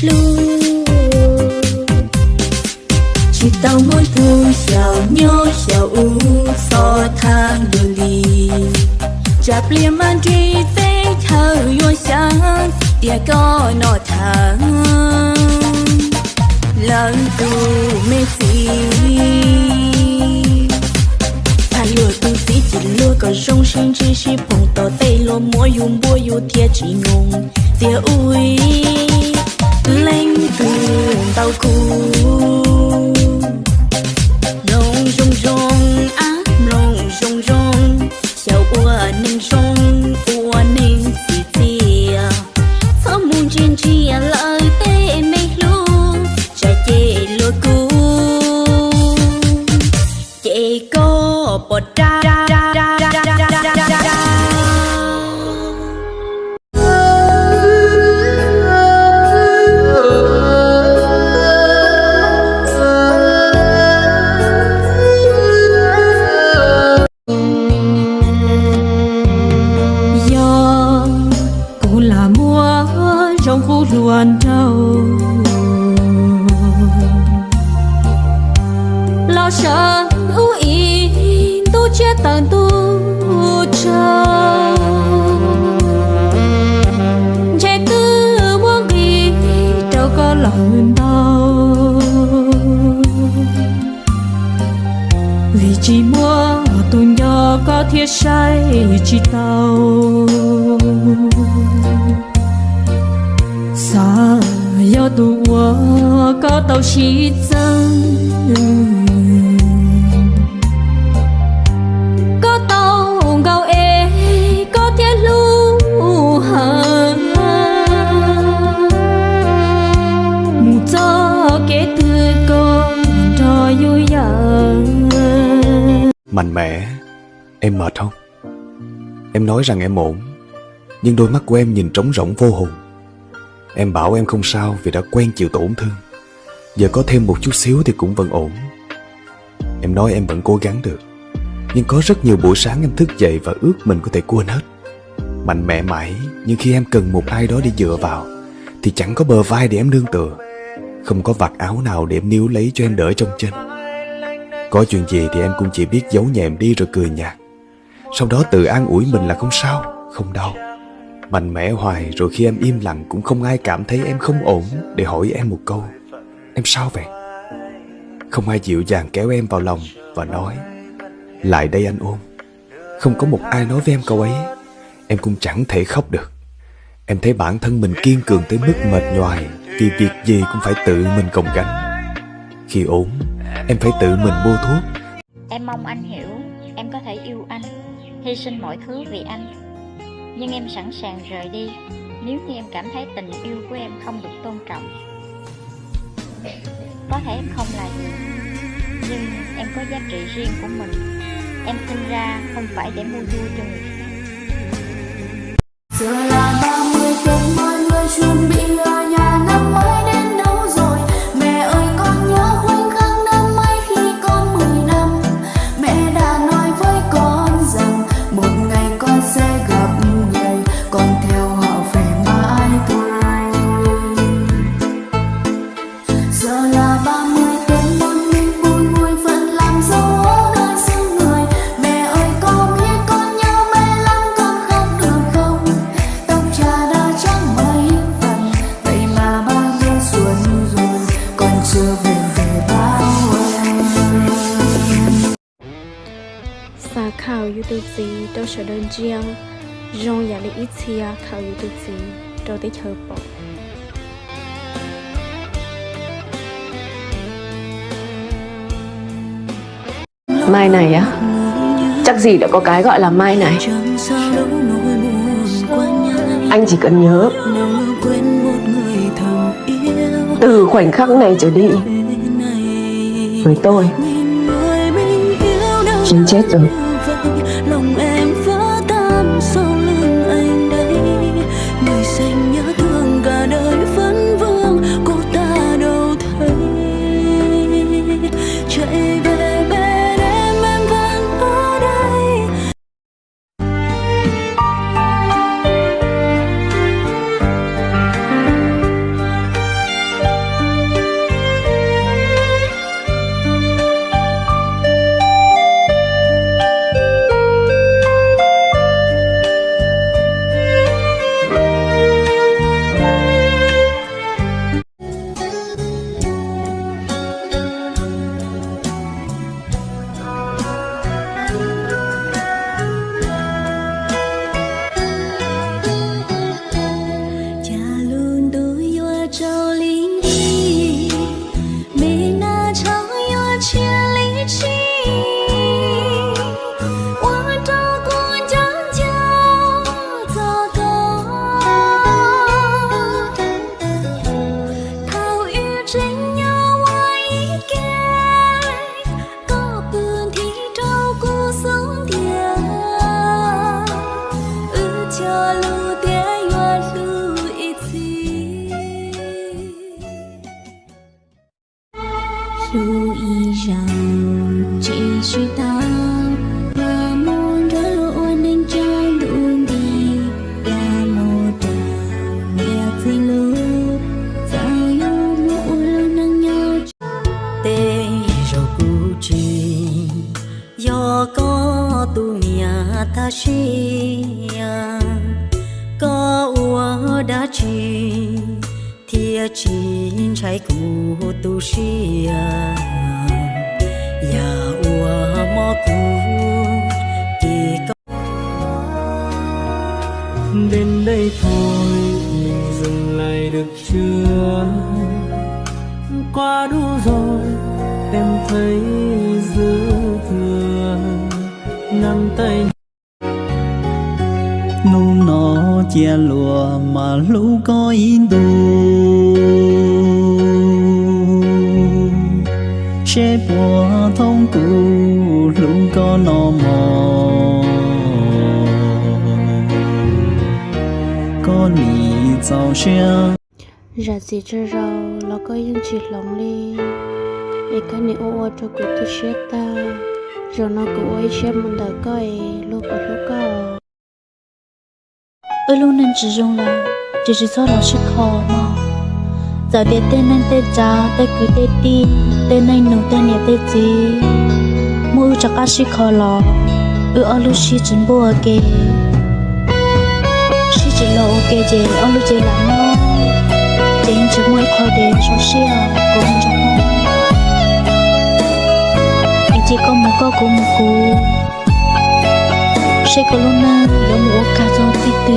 luôn. Chỉ tao muốn thu xào nhớ xào u so thang đường đi. Chạp liềm man truy tế thơ vô sáng tia có nọ thang lần tu mê xì. Thà lùa tu xí chỉ lùa có rong sinh chỉ xí bông tỏ tay lùa mua dùng bùa dù thiệt chỉ ngùng tia ui lên từ tàu cu rong rong rong áp rong rong rong xào ua nên rong ua nên xì tia thơ muôn trên chia lời tê mê luôn chả chê lùa cu chê có bọt ra. Luồn trâu lo sợ ưu ý tu chết tận tu trâu trẻ tư muốn đi đâu có lần đâu vì chỉ muốn tôi nhớ có thiết say chỉ tàu xa yo tu có tàu xí dân có tàu gạo ê có thiết lưu hờ mù cho kế tư con trò vui giờ. Mạnh mẽ, em mệt không? Em nói rằng em ổn, nhưng đôi mắt của em nhìn trống rỗng vô hồn. Em bảo em không sao vì đã quen chịu tổn thương. Giờ có thêm một chút xíu thì cũng vẫn ổn. Em nói em vẫn cố gắng được, nhưng có rất nhiều buổi sáng em thức dậy và ước mình có thể quên hết. Mạnh mẽ mãi, nhưng khi em cần một ai đó để dựa vào thì chẳng có bờ vai để em nương tựa, không có vạt áo nào để em níu lấy cho em đỡ trong chân. Có chuyện gì thì em cũng chỉ biết giấu nhẹm đi rồi cười nhạt, sau đó tự an ủi mình là không sao, không đau. Mạnh mẽ hoài, rồi khi em im lặng cũng không ai cảm thấy em không ổn để hỏi em một câu: em sao vậy? Không ai dịu dàng kéo em vào lòng và nói: lại đây anh ôm. Không có một ai nói với em câu ấy, em cũng chẳng thể khóc được. Em thấy bản thân mình kiên cường tới mức mệt nhoài, vì việc gì cũng phải tự mình gồng gánh. Khi ốm, em phải tự mình mua thuốc. Em mong anh hiểu, em có thể yêu anh, hy sinh mọi thứ vì anh. Nhưng em sẵn sàng rời đi nếu như em cảm thấy tình yêu của em không được tôn trọng. Có thể em không là gì, nhưng em có giá trị riêng của mình. Em sinh ra không phải để mua vui cho người khác. Giờ là 30 Tết, mọi người chuẩn bị ở nhà, năm mới đến đâu rồi? Mẹ ơi con nhớ khoảnh khắc năm ấy khi con 10 năm. Mẹ đã nói với con rằng một ngày con sẽ gặp người, con theo họ về mãi thôi. Giờ là 30 Tết, một mình vui vui vẫn làm dấu nơi xứ người. Mẹ ơi có biết con nhớ mẹ lắm, con khóc được không? Tóc cha đã trắng mấy phần, vậy mà 30 xuân rồi con chưa về về bao em. Xa khảo YouTube gì đâu sợ đơn riêng, rong nhà lấy ít xia khảo YouTube gì đâu tới chờ bỏ. Mai này á, chắc gì đã có cái gọi là mai này. Anh chỉ cần nhớ, từ khoảnh khắc này trở đi, với tôi, Trinh chết rồi. Lòng em vỡ tan sau lưng anh đây, người xanh nhớ thương cả đời vẫn vương, cô ta đâu thấy. Chạy về bên em vẫn ở đây. lưu ý rằng chỉ suy ta và muốn đỡ ôn anh cho luôn đi đã một đàn nhạc gì lúc sao yêu ngủ lâu nắng nhau tê rồi cú chi do có tu nhà ta chia có ua đã chi thia chín trái cú tu chia ya ua mò cú kỳ có đến đây thôi mình dừng lại được chưa, quá đủ rồi em thấy dư thừa nắm tay. Ngu nó chia lùa mà lũ có ý đồ sẽ bỏ thông cụ lũ có nó mò có nỉ giàu xe ra gì cho rau nó có những chuyện lòng đi để cái này ô cho cụ tôi chết ta rồi nó cụ ấy chết một đời coi lúc ở lúc có ơi luôn nên chỉ dùng là chỉ cho nó sức khó mà giờ biết tên anh tên cha tên cứ tên đi tên anh nấu tên nhà tên gì mua cho các sức khó lò ở lúc chỉ chính bùa kê chỉ chỉ lo ok chị ở lúc chị làm nó chị chỉ muốn khó để cho xia cũng cho anh chỉ có một cô cũng một cô sẽ có lúc nào lo mua cả cho tí từ